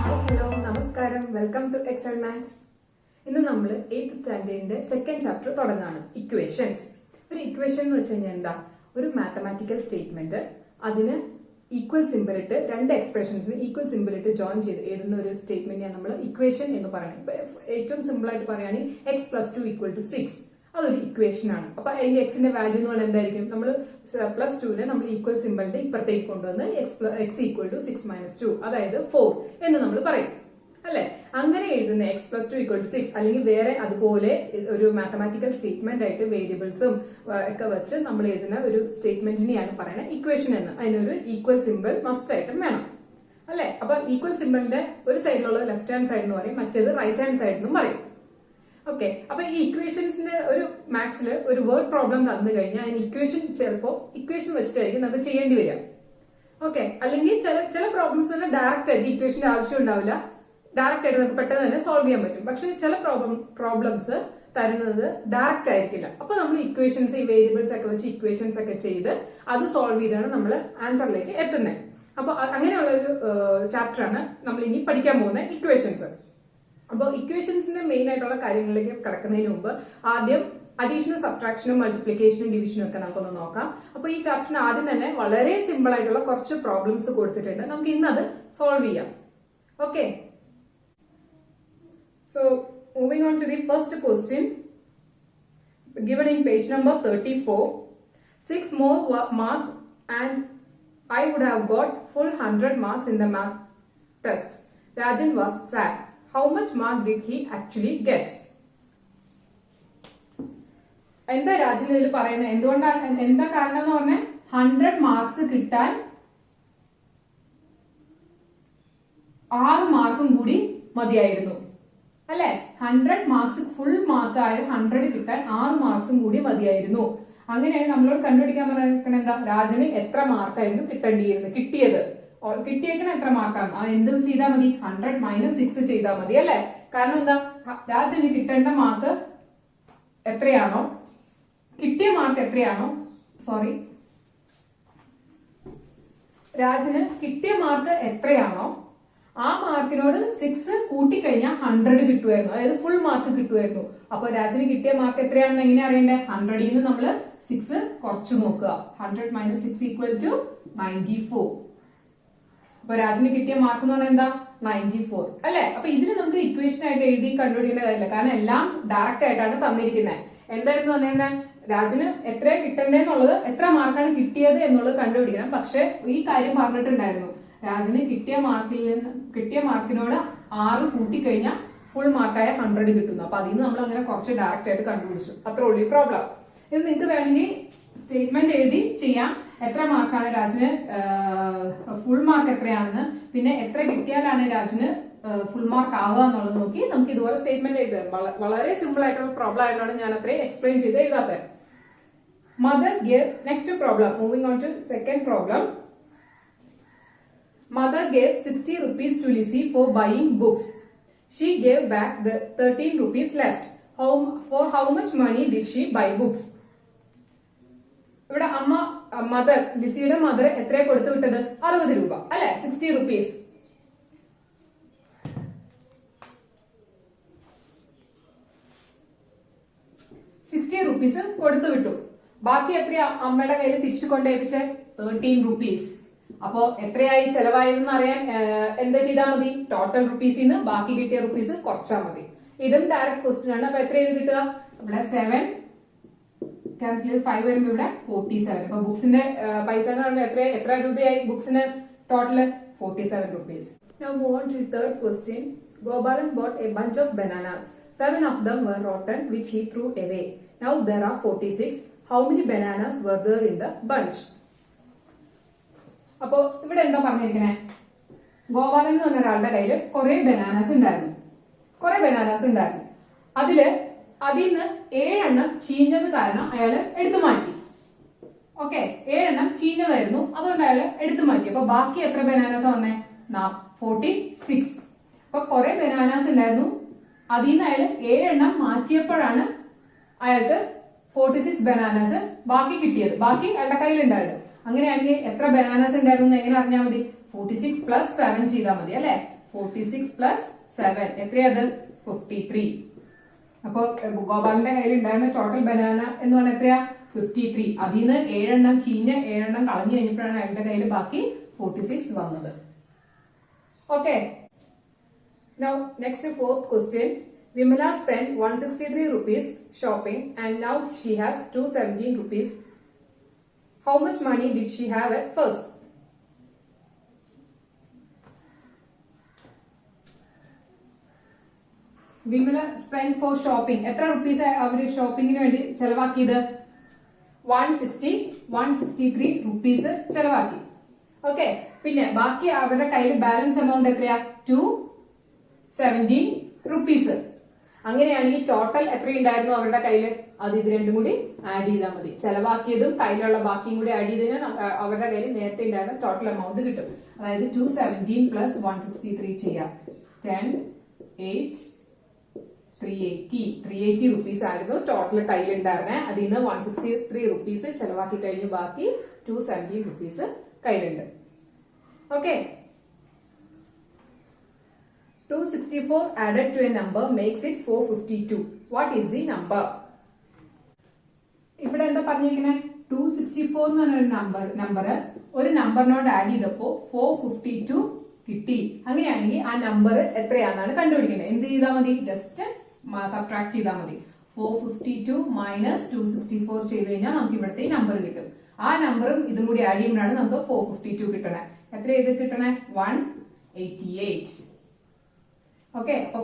Hello നമസ്കാരം, welcome to Excel maths. ഇന്ന് നമ്മൾ 8th സ്റ്റാൻഡേർഡിന്റെ സെക്കൻഡ് ചാപ്റ്റർ തുടങ്ങാണ്, ഇക്വേഷൻസ്. ഒരു ഇക്വേഷൻ എന്ന് വെച്ച് കഴിഞ്ഞാൽ എന്താ? ഒരു മാത്തമാറ്റിക്കൽ സ്റ്റേറ്റ്മെന്റ്, അതിന് ഈക്വൽ സിമ്പിൾ ഇട്ട് രണ്ട് എക്സ്പ്രഷൻസിന് ഈക്വൽ സിമ്പിൾ ഇട്ട് ജോയിൻ ചെയ്ത് എഴുതുന്ന ഒരു സ്റ്റേറ്റ്മെന്റിനെ നമ്മൾ ഇക്വേഷൻ എന്ന് പറയുന്നത്. ഏറ്റവും സിമ്പിൾ ആയിട്ട് പറയുകയാണെങ്കിൽ x+2 = 6, അതൊരു ഇക്വേഷൻ ആണ്. അപ്പൊ അതിന്റെ എക്സിന്റെ വാല്യൂ എന്ന് പറഞ്ഞാൽ എന്തായിരിക്കും? നമ്മൾ +2നെ നമ്മൾ ഈക്വൽ സിമ്പിളിന്റെ ഇപ്പുറത്തേക്ക് കൊണ്ടുവന്ന് x = 6 - 2, അതായത് 4 എന്ന് നമ്മൾ പറയും, അല്ലെ? അങ്ങനെ എഴുതുന്ന x+2 = 6 അല്ലെങ്കിൽ വേറെ അതുപോലെ ഒരു മാത്തമാറ്റിക്കൽ സ്റ്റേറ്റ്മെന്റ് ആയിട്ട് വേരിയബിൾസും ഒക്കെ വെച്ച് നമ്മൾ എഴുതുന്ന ഒരു സ്റ്റേറ്റ്മെന്റിനെയാണ് പറയുന്നത് ഇക്വേഷൻ എന്ന്. അതിനൊരു ഈക്വൽ സിമ്പിൾ മസ്റ്റ് ആയിട്ടും വേണം, അല്ലെ? അപ്പൊ ഈക്വൽ സിമ്പിളിന്റെ ഒരു സൈഡിലുള്ള ലെഫ്റ്റ് ഹാൻഡ് സൈഡ് എന്ന് പറയും, മറ്റേത് റൈറ്റ് ഹാൻഡ് സൈഡ് എന്നും പറയും. ഓക്കെ, അപ്പൊ ഈ ഇക്വേഷൻസിന്റെ ഒരു മാത്സിൽ ഒരു വേർഡ് പ്രോബ്ലം തന്നു കഴിഞ്ഞാൽ അതിന് ഇക്വേഷൻ ചിലപ്പോൾ ഇക്വേഷൻ വെച്ചിട്ടായിരിക്കും നമുക്ക് ചെയ്യേണ്ടി വരിക. ഓക്കെ, അല്ലെങ്കിൽ ചില പ്രോബ്ലംസ് ഡയറക്റ്റ് ആയിട്ട് ഇക്വേഷന്റെ ആവശ്യം ഉണ്ടാവില്ല, ഡയറക്റ്റ് ആയിട്ട് നമുക്ക് പെട്ടെന്ന് തന്നെ സോൾവ് ചെയ്യാൻ പറ്റും. പക്ഷെ ചില പ്രോബ്ലംസ് തരുന്നത് ഡയറക്റ്റ് ആയിരിക്കില്ല. അപ്പൊ നമ്മൾ ഇക്വേഷൻസ്, ഈ വേരിയബിൾസ് ഒക്കെ വെച്ച് ഇക്വേഷൻസ് ഒക്കെ ചെയ്ത് അത് സോൾവ് ചെയ്താണ് നമ്മൾ ആൻസറിലേക്ക് എത്തുന്നത്. അപ്പൊ അങ്ങനെയുള്ള ഒരു ചാപ്റ്റർ ആണ് നമ്മൾ ഇനി പഠിക്കാൻ പോകുന്ന ഇക്വേഷൻസ്. അപ്പോൾ ഇക്വേഷൻസിന്റെ മെയിൻ ആയിട്ടുള്ള കാര്യങ്ങളിലേക്ക് കിടക്കുന്നതിന് മുമ്പ് ആദ്യം അഡീഷനും സബ്ട്രാക്ഷനും മൾട്ടിപ്ലിക്കേഷനും ഡിവിഷനും ഒക്കെ നമുക്കൊന്ന് നോക്കാം. അപ്പൊ ഈ ചാപ്റ്ററിന് ആദ്യം തന്നെ വളരെ സിമ്പിൾ ആയിട്ടുള്ള കുറച്ച് പ്രോബ്ലംസ് കൊടുത്തിട്ടുണ്ട്, നമുക്ക് ഇന്ന് അത് സോൾവ് ചെയ്യാം. Okay, so moving on to the first question given in page number 34. 6 more marks and I would have got full 100 marks in the math test. Rajan was sad. How much mark did he actually get? എന്താ രാജൻ ഇതിൽ പറയുന്നത്? എന്തുകൊണ്ടാണ്, എന്താ കാരണം എന്ന് പറഞ്ഞാൽ 100 marks കിട്ടാൻ 6 മാർക്കും കൂടി മതിയായിരുന്നു, അല്ലെ? 100 മാർക്സ് ഫുൾ മാർക്ക് ആയ 100 കിട്ടാൻ 6 മാർക്സും കൂടി മതിയായിരുന്നു. അങ്ങനെയാണ് നമ്മളോട് കണ്ടുപിടിക്കാൻ പറഞ്ഞിരിക്കണത് എന്താ? രാജന് എത്ര മാർക്കായിരുന്നു കിട്ടിയത്? കിട്ടിയേക്കണ എത്ര മാർക്കാണ്? അത് എന്ത് ചെയ്താൽ മതി? 100 - 6 ചെയ്താൽ മതി, അല്ലെ? കാരണം എന്താ? രാജന് കിട്ടേണ്ട മാർക്ക് എത്രയാണോ, കിട്ടിയ മാർക്ക് എത്രയാണോ, രാജന് കിട്ടിയ മാർക്ക് എത്രയാണോ ആ മാർക്കിനോട് 6 കൂട്ടിക്കഴിഞ്ഞാൽ 100 കിട്ടുമായിരുന്നു, അതായത് ഫുൾ മാർക്ക് കിട്ടുമായിരുന്നു. അപ്പൊ രാജന് കിട്ടിയ മാർക്ക് എത്രയാണെന്ന് എങ്ങനെ അറിയണ്ടേ? 100ൽ നിന്ന് നമ്മള് 6 കുറച്ചു നോക്കുക. 100 - 6 = 94. അപ്പൊ രാജന് കിട്ടിയ മാർക്ക് എന്ന് പറഞ്ഞാൽ എന്താ? 94, അല്ലെ? അപ്പൊ ഇതിൽ നമുക്ക് ഇക്വേഷൻ ആയിട്ട് എഴുതി കണ്ടുപിടിക്കേണ്ട കാര്യമില്ല, കാരണം എല്ലാം ഡയറക്റ്റ് ആയിട്ടാണ് തന്നിരിക്കുന്നത്. എന്തായിരുന്നു തന്നിരുന്നത്? രാജന് എത്ര കിട്ടണ്ടേന്നുള്ളത്, എത്ര മാർക്കാണ് കിട്ടിയത് എന്നുള്ളത് കണ്ടുപിടിക്കണം. പക്ഷെ ഈ കാര്യം പറഞ്ഞിട്ടുണ്ടായിരുന്നു, രാജന് കിട്ടിയ മാർക്കിനോട് 6 കൂട്ടിക്കഴിഞ്ഞാൽ ഫുൾ മാർക്കായ 100 കിട്ടുന്നു. അപ്പൊ അതിൽ നിന്ന് നമ്മൾ അങ്ങനെ കുറച്ച് ഡയറക്റ്റ് ആയിട്ട് കണ്ടുപിടിച്ചു. അത്ര ഉള്ളൂ ഈ പ്രോബ്ലം. ഇത് നിങ്ങൾക്ക് വേണമെങ്കിൽ സ്റ്റേറ്റ്മെന്റ് എഴുതി ചെയ്യാം. എത്ര മാർക്കാണ് രാജന്, ഫുൾ മാർക്ക് എത്രയാണെന്ന്, പിന്നെ എത്ര കിട്ടിയാലാണ് രാജന് ഫുൾ മാർക്ക് ആവുക എന്നുള്ളത് നോക്കി നമുക്ക് ഇതുപോലെ സ്റ്റേറ്റ്മെന്റ് എഴുതാം. വളരെ സിമ്പിൾ ആയിട്ടുള്ള പ്രോബ്ലം ആയിട്ടാണ് ഞാൻ അത്രയും എക്സ്പ്ലെയിൻ ചെയ്ത് എഴുതാത്തത്. Mother gave, next problem, moving on to second problem. Mother gave 60 rupees to Lizzie for buying books. She gave back the 13 rupees left. For how much money did she buy books? ഇവിടെ mother, ലിസിയുടെ mother എത്രയാ കൊടുത്തു വിട്ടത്? 60 രൂപ, അല്ലെ? 60 rupees. ₹60 കൊടുത്തു വിട്ടു. ബാക്കി എത്രയാ അമ്മയുടെ കയ്യിൽ തിരിച്ചു കൊണ്ടേപ്പിച്ചേ? 13 rupees. അപ്പോ എത്രയായി ചെലവായതെന്ന് അറിയാൻ എന്താ ചെയ്താൽ മതി? ടോട്ടൽ റുപ്പീസിൽ നിന്ന് ബാക്കി കിട്ടിയ റുപ്പീസ് കുറച്ചാൽ മതി. ഇതും ഡയറക്റ്റ് ക്വസ്റ്റ്യൻ ആണ്. അപ്പൊ എത്ര കിട്ടുക? ഇവിടെ 7 ക്യാൻസൽ ചെയ്ത് 5 വരുമ്പോ ഇവിടെ 47. അപ്പൊ ബുക്സിന്റെ പൈസ എന്ന് പറയുമ്പോൾ എത്ര രൂപയായി ബുക്സിന്? Total 47 rupees. Now move on to the third question. Gopalan bought a bunch of bananas. 7 of them were rotten, which he threw away. Now there are 46. How many bananas were there in the bunch? അപ്പോ ഇവിടെ എന്താ പറഞ്ഞിരിക്കണേ? ഗോപാലൻ എന്ന് പറഞ്ഞ ഒരാളുടെ കയ്യിൽ കുറെ bananas ഉണ്ടായിരുന്നു. അതിൽ നിന്ന് 7 എണ്ണം ചീഞ്ഞത് കാരണം അയാള് എടുത്തു മാറ്റി. ഓക്കെ, 7 എണ്ണം ചീഞ്ഞതായിരുന്നു, അതുകൊണ്ട് അയാള് എടുത്തു മാറ്റി. അപ്പൊ ബാക്കി എത്ര ബനാനാസ് വന്നേ? 46. അപ്പൊ കുറെ ബനാനാസ് ഉണ്ടായിരുന്നു, അതിൽ നിന്ന് അയാള് 7 എണ്ണം മാറ്റിയപ്പോഴാണ് അയാൾക്ക് 46 ബനാനാസ് ബാക്കി കിട്ടിയത്, ബാക്കി അയാളുടെ കയ്യിലുണ്ടായത്. അങ്ങനെയാണെങ്കിൽ എത്ര ബനാനാസ് ഉണ്ടായിരുന്നു എങ്ങനെ അറിഞ്ഞാൽ മതി? 46 + 7 ചെയ്താൽ മതി, അല്ലെ? 46 പ്ലസ് 7 എത്രയത് 53. അപ്പൊ ഗോപാലിന്റെ കയ്യിൽ ഉണ്ടായിരുന്ന ടോട്ടൽ ബനാന എന്ന് പറഞ്ഞാൽ എത്രയാ 53. അതിൽ നിന്ന് 7 എണ്ണം ചീഞ്ഞ 7 എണ്ണം കളഞ്ഞു കഴിഞ്ഞപ്പോഴാണ് അയാളുടെ കയ്യിൽ ബാക്കി 46 വന്നത്. Okay. Now next fourth question. Vimala spent 163 rupees shopping and now she has 217 rupees. How much money did she have at first? Vimala spent for shopping. എത്ര rupees അവര് ഷോപ്പിങ്ങിന് വേണ്ടി ചെലവാക്കിയത്? 163 rupees ചെലവാക്കി. ഓക്കെ. പിന്നെ ബാക്കി അവരുടെ കയ്യിൽ ബാലൻസ് എമൗണ്ട് എത്രയാ? 217 rupees. അങ്ങനെയാണെങ്കിൽ ടോട്ടൽ എത്രയുണ്ടായിരുന്നു അവരുടെ കയ്യിൽ? അത് ഇത് രണ്ടും കൂടി ആഡ് ചെയ്താൽ മതി. ചെലവാക്കിയതും കയ്യിലുള്ള ബാക്കിയും കൂടി ആഡ് ചെയ്ത് കഴിഞ്ഞാൽ അവരുടെ കയ്യിൽ നേരത്തെ ഉണ്ടായിരുന്ന ടോട്ടൽ എമൗണ്ട് കിട്ടും. അതായത് 217 പ്ലസ് 163 ചെയ്യാം. 10, 8, 380 rupees ആയിരുന്നു ടോട്ടൽ കയ്യിലുണ്ടായിരുന്നെ. അതിൽ നിന്ന് 163 rupees ചെലവാക്കി കഴിഞ്ഞ് ബാക്കി 217 rupees കയ്യിലുണ്ട്. Okay. 264 added to a number makes it 452. What is the number? ഇവിടെ എന്താ പറഞ്ഞിരിക്കുന്നത്? 264 എന്ന് പറഞ്ഞ നമ്പർ ഒരു നമ്പറിനോട് ആഡ് ചെയ്തപ്പോ 452 കിട്ടി. അങ്ങനെയാണെങ്കിൽ ആ നമ്പർ എത്രയാണെന്നാണ് കണ്ടുപിടിക്കേണ്ടത്. എന്ത് ചെയ്താൽ മതി? ജസ്റ്റ് സബ്ട്രാക്ട് ചെയ്താൽ മതി. 452 മൈനസ് 264 ചെയ്ത് കഴിഞ്ഞാൽ നമുക്ക് ഇവിടുത്തെ ഈ നമ്പർ കിട്ടും. ആ നമ്പറും ഇതും കൂടി ആഡ് ചെയ്യുമ്പോഴാണ് നമുക്ക് 452 കിട്ടണേ. എത്ര ഇത് കിട്ടണേ? 188. ഓക്കെ. അപ്പൊ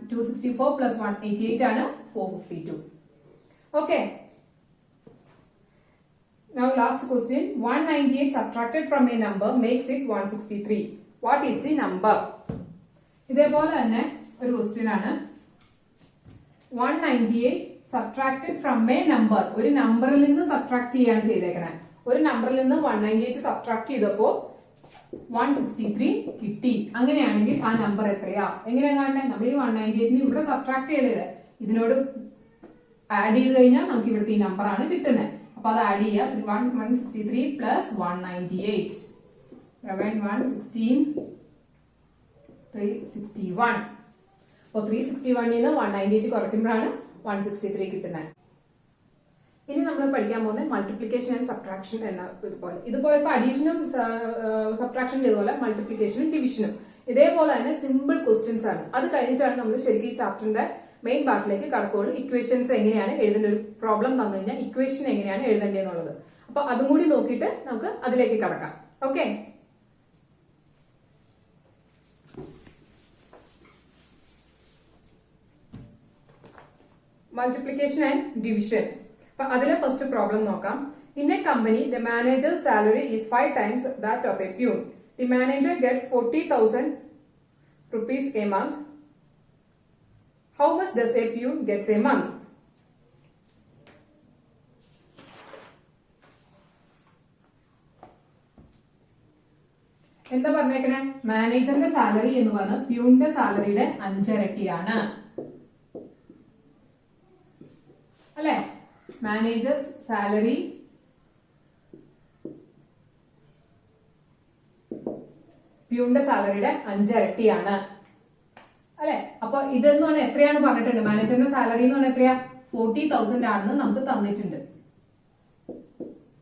264 പ്ലസ് 188 ആണ് 452. Okay. Now last question. 198 subtracted from a number makes it 163. What is the number? ഇതേപോലെ തന്നെ ഒരു ക്വസ്റ്റ്യൻ ആണ്. 198 subtracted from a number. ഒരു നമ്പറിൽ നിന്ന് സബ്ട്രാക്ട് ചെയ്യാണ് ചെയ്തേക്കണേ. ഒരു നമ്പറിൽ നിന്ന് 198 സബ്ട്രാക്ട് ചെയ്തപ്പോ 163 കിട്ടി. അങ്ങനെയാണെങ്കിൽ ആ നമ്പർ എത്രയാ? എങ്ങനെയാ കാണണ്ടേ? നമ്മൾ ഈ 198 ഇവിടെ സബ്ട്രാക്ട് ചെയ്തത് ഇതിനോട് ആഡ് ചെയ്ത് കഴിഞ്ഞാൽ നമുക്ക് ഇവിടുത്തെ ഈ നമ്പർ ആണ് കിട്ടുന്നത്. അപ്പൊ അത് ആഡ് ചെയ്യാം. 163 പ്ലസ് 198 11 1 16 361. അപ്പോൾ 361 നിന്ന് 198 കുറയ്ക്കുമ്പോഴാണ് 163 കിട്ടുന്നത്. ഇനി നമ്മൾ പഠിക്കാൻ പോകുന്നത് മൾട്ടിപ്ലിക്കേഷൻ ആൻഡ് സബ്ട്രാക്ഷൻ എന്ന ഇതുപോലെ ഇപ്പൊ അഡീഷനും സബ്ട്രാക്ഷൻ ചെയ്തപോലെ മൾട്ടിപ്ലിക്കേഷനും ഡിവിഷനും ഇതേപോലെ തന്നെ സിമ്പിൾ ക്വസ്റ്റ്യൻസ് ആണ്. അത് കഴിഞ്ഞിട്ടാണ് നമ്മൾ ശരിക്കും ഈ ചാപ്റ്ററിന്റെ മെയിൻ പാർട്ടിലേക്ക് കടക്കുകയുള്ളൂ. ഇക്വേഷൻസ് എങ്ങനെയാണ് എഴുതേണ്ട, ഒരു പ്രോബ്ലം തന്നു കഴിഞ്ഞാൽ ഇക്വേഷൻ എങ്ങനെയാണ് എഴുതേണ്ടതെന്നുള്ളത്. അപ്പൊ അതും കൂടി നോക്കിയിട്ട് നമുക്ക് അതിലേക്ക് കടക്കാം. ഓക്കെ. Multiplication and division. അപ്പൊ അതിലെ ഫസ്റ്റ് പ്രോബ്ലം നോക്കാം. In A company the managers salary is 5 times that of a peon. The manager gets 40,000 rupees a month. How much does a peon gets a month? എന്താ പറഞ്ഞേക്കണേ? മാനേജറിന്റെ salary എന്ന് പറഞ്ഞാൽ പ്യൂണിന്റെ സാലറിയുടെ 5 ഇരട്ടിയാണ് അല്ലെ? Managers salary പ്യൂണിന്റെ സാലറിയുടെ 5 ഇരട്ടിയാണ് അല്ലെ? അപ്പൊ ഇതെന്ന് പറഞ്ഞാൽ എത്രയാന്ന് പറഞ്ഞിട്ടുണ്ട്. മാനേജറിന്റെ സാലറി എന്ന് പറഞ്ഞാൽ എത്രയാ? 40,000 ആണെന്ന് നമുക്ക് തന്നിട്ടുണ്ട്.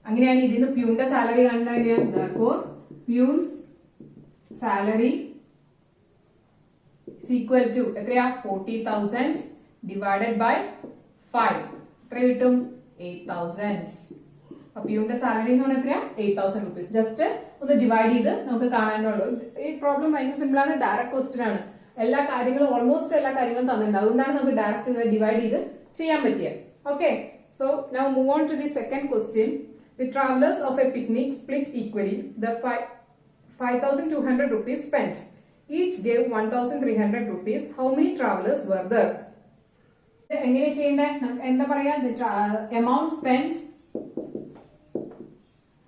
അങ്ങനെയാണ് ഇതിന് പ്യൂണിന്റെ സാലറി കാണുന്നത്. പ്യൂൺസ് സാലറി is equal to എത്രയാ? 40,000 divided by 5 എത്ര കിട്ടും? 8,000. അപ്പൊ പ്യൂണിന്റെ സാലറി എന്ന് പറഞ്ഞാൽ എത്രയാ? 8,000 rupees. ജസ്റ്റ് ഒന്ന് ഡിവൈഡ് ചെയ്ത് നമുക്ക് കാണാനുള്ളൂ. ഈ പ്രോബ്ലം ഭയങ്കര സിമ്പിൾ ആണ്. ഡയറക്റ്റ് ക്വസ്റ്റ്യൻ ആണ്. എല്ലാ കാര്യങ്ങളും ഓൾമോസ്റ്റ് എല്ലാ കാര്യങ്ങളും തന്നിട്ടുണ്ട്. അതുകൊണ്ടാണ് നമുക്ക് ഡയറക്റ്റ് ഡിവൈഡ് ചെയ്ത് ചെയ്യാൻ പറ്റിയത്. Okay. So now move on to the second question. The travelers of a picnic split equally the 5,200 rupees spent. Each gave 1,300 rupees. How many travelers were there? എങ്ങനെ ചെയ്യണ്ടേ? എന്താ പറയാ? Amount spent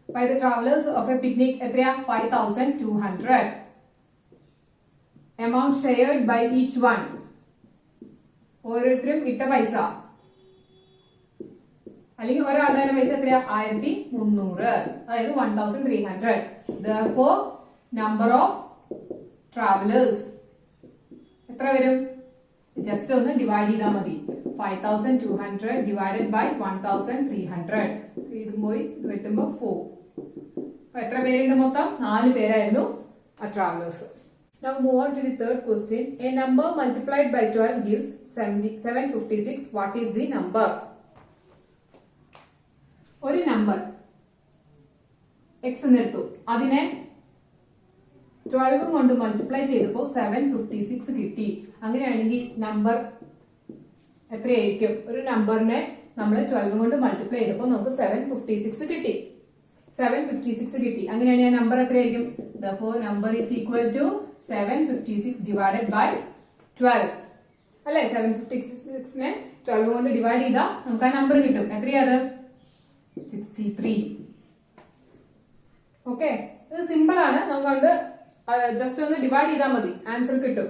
by the travelers of a picnic എത്രയാ? 5,200. Amount shared by each one. ഓരോരുത്തരും ഇട്ട പൈസ അല്ലെങ്കിൽ ഒരാളുടെ പൈസ എത്രയാ? 1,300. അതായത് 1,300. Therefore, number of travelers എത്ര വരും? ജസ്റ്റ് ഒന്ന് ഡിവൈഡ് ചെയ്താൽ മതി. 5200 ഡിവൈഡഡ് ബൈ 1300. ഇതും പോയി ഇത് വെട്ടുമ്പോ 4. അപ്പൊ എത്ര പേരുണ്ട് മൊത്തം? 4 പേരായിരുന്നു ആ travellers. Now move on to the third question. A number multiplied by 12 gives 756. What is the number? ഒരു നമ്പർ x എന്നെടുത്തു, അതിനെ 12 കൊണ്ട് മൾട്ടിപ്ലൈ ചെയ്തപ്പോൾ 756 കിട്ടി. അങ്ങനെയാണെങ്കിൽ നമ്പർ എത്രയായിരിക്കും? ഒരു നമ്പറിനെ നമ്മൾ 12 കൊണ്ട് മൾട്ടിപ്ലൈ ചെയ്തപ്പോൾ നമുക്ക് 756 കിട്ടി. 756 കിട്ടി. അങ്ങനെയാണെങ്കിൽ ആ നമ്പർ എത്രയായിരിക്കും? Therefore number is equal to 756 divided by 12. അല്ലെ? 756നെ 12 കൊണ്ട് ഡിവൈഡ് ചെയ്താൽ നമുക്ക് ആ നമ്പർ കിട്ടും. എത്രയാത്? 63. ഓക്കെ, ഇത് സിമ്പിൾ ആണ്. നമുക്ക് ജസ്റ്റ് ഒന്ന് ഡിവൈഡ് ചെയ്താൽ മതി, ആൻസർ കിട്ടും.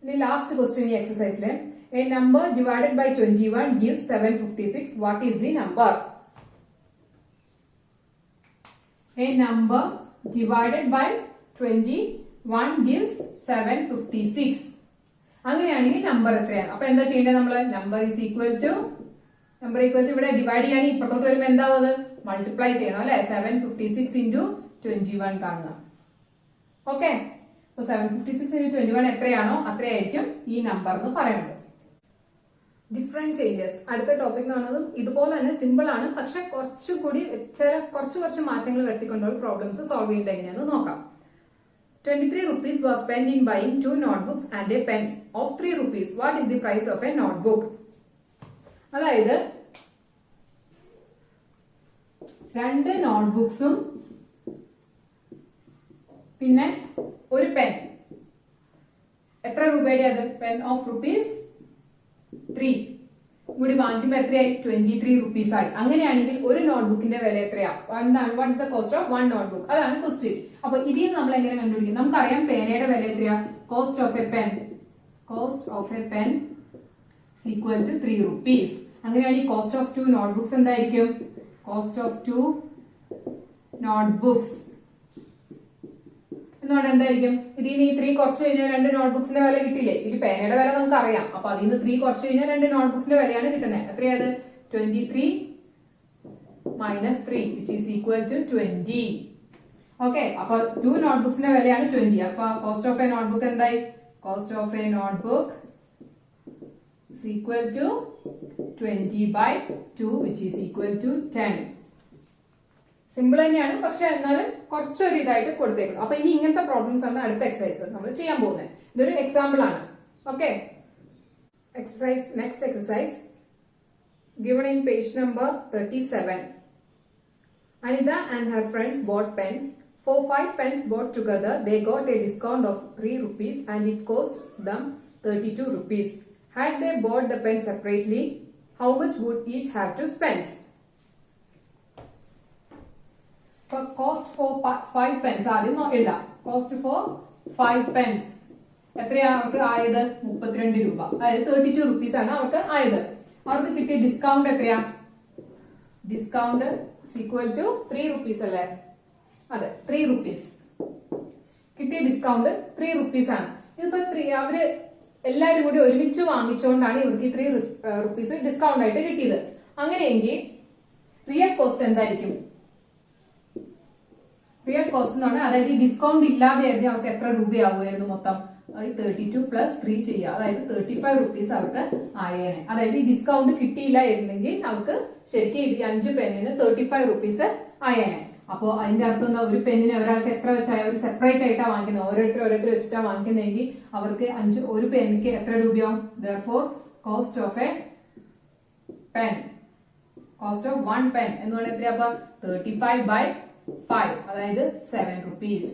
ഇനി ലാസ്റ്റ് ക്വസ്റ്റ്യൻ ഈ എക്സസൈസിലെ a number divided by 21 gives 756. What is the number? A number divided by 21 gives 756. അങ്ങനെയാണെങ്കിൽ നമ്പർ എത്രയാണ്? അപ്പൊ എന്താ ചെയ്യേണ്ടത്? നമ്മള് നമ്പർ ഈക്വൽ ടു ഇവിടെ ഡിവൈഡ് ചെയ്യുകയാണെങ്കിൽ ഇപ്പുറത്തോട്ട് വരുമ്പോൾ എന്താവും? മൾട്ടിപ്ലൈ ചെയ്യണം അല്ലെ? 756 into 21 കാണുക. ഓക്കെ, അപ്പൊ 756 into 21 എത്രയാണോ അത്രയായിരിക്കും ഈ നമ്പർ എന്ന് പറയുന്നത്. ഡിഫറെന്റ് ചേഞ്ചസ് അടുത്ത ടോപ്പിക് എന്ന് പറയുന്നത് ഇതുപോലെ തന്നെ സിമ്പിൾ ആണ്, പക്ഷെ കുറച്ചുകൂടി കുറച്ച് മാറ്റങ്ങൾ വരുത്തിക്കൊണ്ടുള്ള പ്രോബ്ലംസ് സോൾവ് ചെയ്യേണ്ടത് എങ്ങനെയാണെന്ന് നോക്കാം. 23 rupees was spent in buying 2 notebooks and a pen of 3 rupees. What is the price of a notebook? അതായത് 2 നോട്ട്ബുക്സും പിന്നെ ഒരു പെൻ. എത്ര രൂപയുടെ അത്? പെൻ ഓഫ് ₹3 കൂടി വാങ്ങിക്കുമ്പോൾ എത്രയായി? 23 rupees ആയി. അങ്ങനെയാണെങ്കിൽ ഒരു നോട്ട്ബുക്കിന്റെ വില എത്രയാ? എന്താണ്? What is the cost of 1 notebook? അതാണ് ക്വസ്റ്റ്യൻ. അപ്പൊ ഇതിൽ നിന്ന് നമ്മൾ എങ്ങനെ കണ്ടുപിടിക്കും? നമുക്കറിയാം പേനയുടെ വില എത്രയാ? Cost of A pen is equal to 3 rupees. അങ്ങനെയാണെങ്കിൽ കോസ്റ്റ് ഓഫ് 2 നോട്ട്ബുക്സ് എന്തായിരിക്കും? കോസ്റ്റ് ഓഫ് 2 നോട്ട്ബുക്സ് എന്നുകൊണ്ട് എന്തായിരിക്കും? ഇതിൽ നിന്ന് ഈ 3 കുറച്ച് കഴിഞ്ഞാൽ 2 നോട്ട്ബുക്സിന്റെ വില കിട്ടില്ലേ? ഇതിൽ പേനയുടെ വില നമുക്ക് അറിയാം. അപ്പൊ അതിൽ നിന്ന് 3 കുറച്ച് കഴിഞ്ഞാൽ 2 നോട്ട്ബുക്സിന്റെ വിലയാണ് കിട്ടുന്നത്. എത്രയത്? 23 minus 3 which is equal to 20. Okay, അപ്പൊ 2 നോട്ട്ബുക്സിന്റെ വിലയാണ് 20. അപ്പൊ കോസ്റ്റ് ഓഫ് എ നോട്ട്ബുക്ക് എന്തായി? Cost of A notebook is equal to 20 by 2 which is equal to 10. Simple തന്നെയാണ്, പക്ഷെ എന്നാലും കുറച്ചൊരു ഇതായിട്ട് കൊടുത്തേക്കണം. അപ്പൊ ഇനി ഇങ്ങനത്തെ പ്രോബ്ലംസ് ആണ് അടുത്ത എക്സസൈസ് നമ്മൾ ചെയ്യാൻ പോകുന്നത്. ഇതൊരു എക്സാമ്പിൾ ആണ്. Okay, next exercise given in page number 37. Anita and her friends bought pens. For 5 pens bought together, they got a discount of 3 rupees and it cost them 32 rupees. Had they bought the pens separately, how much would each have to spend? For cost for 5 pens, ആദ്യം എഴുതാം. Cost for 5 pens എത്രയാ അവർക്ക് ആയത്? 32 രൂപ. അതായത് 32 rupees ആണ് അവർക്ക് ആയത്. അവർക്ക് കിട്ടിയ ഡിസ്കൗണ്ട് എത്രയാ? ഡിസ്കൗണ്ട് ഈക്വൽ ടു 3 rupees അല്ലേ? അതെ, 3 rupees. കിട്ടിയ ഡിസ്കൗണ്ട് 3 rupees ആണ്. ഇതിപ്പോ അവര് എല്ലാവരും കൂടി ഒരുമിച്ച് വാങ്ങിച്ചുകൊണ്ടാണ് ഇവർക്ക് 3 rupees ഡിസ്കൗണ്ട് ആയിട്ട് കിട്ടിയത്. അങ്ങനെയെങ്കിൽ റിയൽ കോസ്റ്റ് എന്തായിരിക്കും? റിയൽ കോസ്റ്റ് എന്ന് പറഞ്ഞാൽ അതായത് ഈ ഡിസ്കൗണ്ട് ഇല്ലാതെ ആയിരുന്നു അവർക്ക് എത്ര രൂപയാവുമായിരുന്നു മൊത്തം? 32 plus 3 ചെയ്യുക, അതായത് 35 rupees അവർക്ക് ആയേനെ. അതായത് ഈ ഡിസ്കൗണ്ട് കിട്ടിയില്ലായിരുന്നെങ്കിൽ അവർക്ക് ശരിക്കും ഈ 5 പെന്നിന് 35 rupees ആയേനെ. അപ്പോ അതിന്റെ അർത്ഥം എന്താ? ഒരു പെന്നിന് ഒരാൾക്ക് എത്ര വെച്ചാൽ അവർ സെപ്പറേറ്റ് ആയിട്ടാണ് വാങ്ങിക്കുന്നത്, ഓരോരുത്തർ വെച്ചിട്ടാണ് വാങ്ങിക്കുന്നതെങ്കിൽ അവർക്ക് ഒരു പെന്നിക്ക് എത്ര രൂപയാവും? Therefore cost of a pen, cost of 1 pen എന്ന് പറഞ്ഞാൽ എത്രയാ? 35 by 5, അതായത് 7 rupees.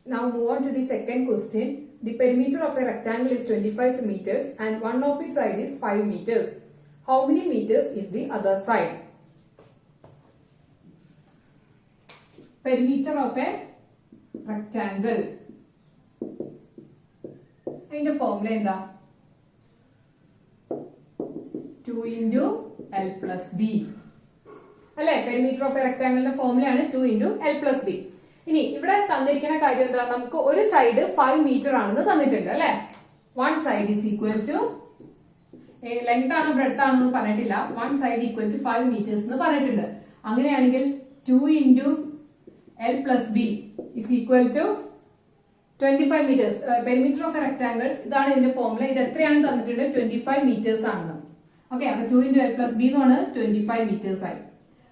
Now move on to the second question. The perimeter of a rectangle is 25 meters and one of its side is 5 meters. How many meters is the other side? Perimeter of a rectangle. അതിന്റെ formula എന്താ? 2 into L plus B അല്ലെ? Perimeter of a റെക്ടാംഗിളിന്റെ ഫോർമുലയാണ് 2 into L plus B. ഇനി ഇവിടെ തന്നിരിക്കുന്ന കാര്യം എന്താ? നമുക്ക് ഒരു സൈഡ് 5 meter ആണെന്ന് തന്നിട്ടുണ്ട് അല്ലെ? one side is equal to length ആണോ ബ്രെഡ്ത്ത് ആണോ എന്ന് പറഞ്ഞിട്ടില്ല. One side equal to 5 meters എന്ന് പറഞ്ഞിട്ടുണ്ട്. അങ്ങനെയാണെങ്കിൽ 2 into L plus B is equal to 25 meters. Perimeter of A rectangle ഇതാണ് ഇതിന്റെ ഫോർമുല. ഇത് എത്രയാണ് തന്നിട്ടുണ്ട്? 25 meters ആണെന്ന്. ഓക്കെ, അപ്പൊ 2 into L plus B എന്ന് പറഞ്ഞത് 25 meters ആയി.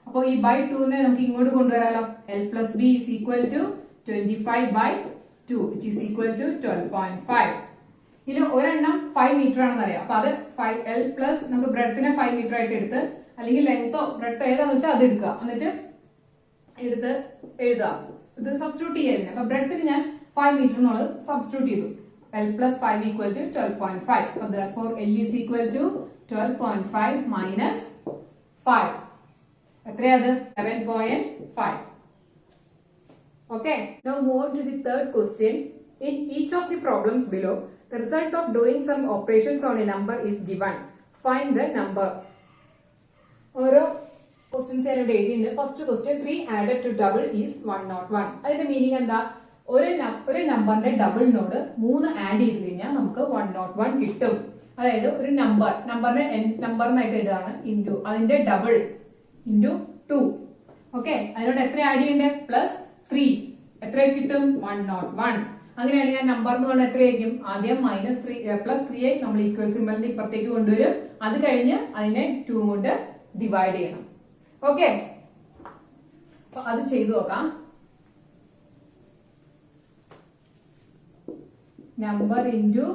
അപ്പോൾ ഈ ബൈ 2 നമുക്ക് ഇങ്ങോട്ട് കൊണ്ടുവരാലോ. L plus B is equal to 25 by 2 which is equal to 12.5. ഇതിൽ ഒരെണ്ണം 5 meter ആണെന്ന് അറിയാം. അപ്പൊ അത് L പ്ലസ് നമുക്ക് ബ്രെഡ്ത്തിനെ 5 meter ആയിട്ട് എടുത്ത്, അല്ലെങ്കിൽ ലെങ്തോ ബ്രെഡ്ത്തോ ഏതാന്ന് വെച്ചാൽ അത് എടുക്കുക, എന്നിട്ട് എടുത്ത് എഴുതുക. ഇത് സബ്സ്റ്റിറ്റ്യൂട്ട് ചെയ്യായിരുന്നു. അപ്പൊ ബ്രെഡ്ത്തിന് ഞാൻ 5 meter എന്നുള്ളത് സബ്സ്റ്റിറ്റ്യൂട്ട് ചെയ്തു. L plus 5 equal to 12.5. അപ്പൊ therefore L is equal to 12.5 minus 5. എത്രയത്? 7.5. Okay, now move on to the third question. In each of the problems below, the result of doing some operations on a number is given. Find the number. ഓരോ questions ഞാനിവിടെ എഴുതിയിട്ടുണ്ട്. First question 3 added to double is 101. അതിന്റെ meaning എന്താ? ഒരു നമ്പറിന്റെ ഡബിളിനോട് 3 add ചെയ്ത് കഴിഞ്ഞാൽ നമുക്ക് 101 കിട്ടും. അതായത് ഒരു നമ്പറിനെ നമ്പറിനായിട്ട് എഴുതാണ് ഇൻറ്റു അതിന്റെ ഡബിൾ ഇൻറ്റു 2. ഓക്കെ, അതിനോട് എത്ര ആഡ് ചെയ്യണ്ടേ? പ്ലസ് 3. എത്ര കിട്ടും? 101. അങ്ങനെയാണ് ഞാൻ നമ്പർ എന്ന് പറഞ്ഞാൽ എത്രയായിരിക്കും? ആദ്യം പ്ലസ് 3 ആയി നമ്മൾ ഈക്വൽ സിമ്പലിന്റെ ഇപ്പുറത്തേക്ക് കൊണ്ടുവരും. അത് കഴിഞ്ഞ് അതിനെ 2 കൊണ്ട് ഡിവൈഡ് ചെയ്യണം. ഓക്കെ, അപ്പൊ അത് ചെയ്തു നോക്കാം. Number into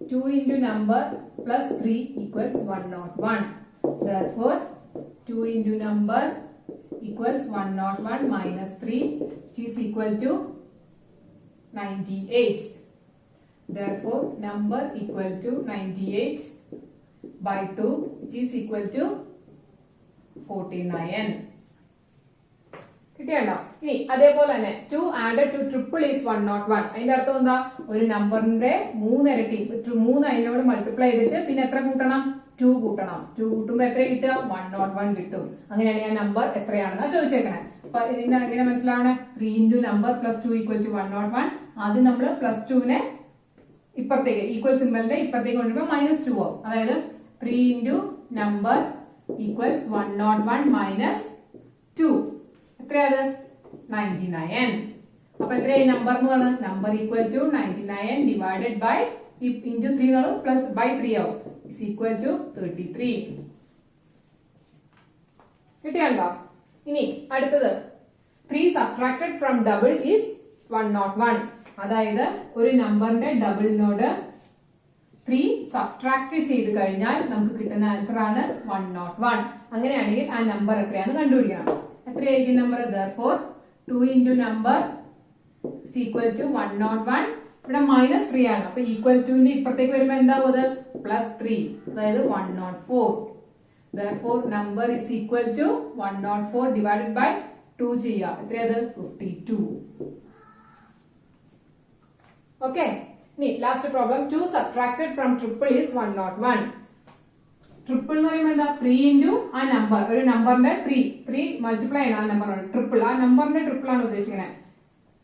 2 into number plus 3 equals 101. Therefore 2 into number equals 101 minus 3 which is equal to 98. Therefore number equal to 98 by 2 which is equal to 49. കിട്ടിയല്ലോ. ഇനി അതേപോലെ തന്നെ 2 added to triple is 101. അതിന്റെ അർത്ഥം എന്താ? ഒരു നമ്പറിന്റെ 3 ഇരട്ടി 3 അതിനോട് മൾട്ടിപ്ലൈ ചെയ്തിട്ട് പിന്നെ എത്ര കൂട്ടണം? 2 കൂട്ടണം. 2 കൂട്ടുമ്പോ എത്ര കിട്ടുക? 101 കിട്ടും. അങ്ങനെയാണ് ഞാൻ നമ്പർ എത്രയാണെന്നാ ചോദിച്ചേക്കണേ. അപ്പൊ ഇതിന്റെ എങ്ങനെ മനസ്സിലാവണേ? 3 into number plus 2 equal to 101. ആദ്യം നമ്മൾ പ്ലസ് 2നെ ഇപ്പുറത്തേക്ക് ഈക്വൽ സിമ്പലിന്റെ ഇപ്പുറത്തേക്ക് കൊണ്ടുവരുമ്പോൾ -2 ആവും. അതായത് 3 into number equals 101 minus 2. എത്രയത്? 99. അപ്പൊ എത്രയായി നമ്പർ എന്ന് പറഞ്ഞത്? Number equal to 99 divided by into 3 എന്നുള്ളത് പ്ലസ് ബൈ 3 ആവും. Is equal to 33. കിട്ടിയല്ലോ. ഇനി അടുത്തത് 3 സബ്ട്രാക്റ്റഡ് ഫ്രം ഡബിൾ ഈസ് 101. അതായത് ഒരു നമ്പറിന്റെ ഡബിളിനോട് 3 സബ്ട്രാക്ട് ചെയ്ത് കഴിഞ്ഞാൽ നമുക്ക് കിട്ടുന്ന ആൻസർ ആണ് 101. അങ്ങനെയാണെങ്കിൽ ആ നമ്പർ എത്രയാണെന്ന് കണ്ടുപിടിക്കണം. എത്രയായിരിക്കും number? therefore 2 into number is equal to 101. ഇവിടെ -3 ആണ്. അപ്പൊ ഈക്വൽ ടുവിന്റെ ഇപ്പുറത്തേക്ക് വരുമ്പോൾ എന്താവും? അത് +3, അതായത് 104. therefore number is equal to 104 divided by 2 ചെയ്യുക. എത്രയത്? 52. ഓക്കെ, ഇനി last problem 2 subtracted from triple is 101. Triple എന്ന് പറയുമ്പോൾ എന്താ? 3 into ആ നമ്പർ, ഒരു നമ്പറിന്റെ 3 മൾട്ടിപ്ലൈ ചെയ്യണം. ആ നമ്പർ ട്രിപ്പിൾ, ആ നമ്പറിന്റെ ട്രിപ്പിൾ ആണ് ഉദ്ദേശിക്കുന്നത്.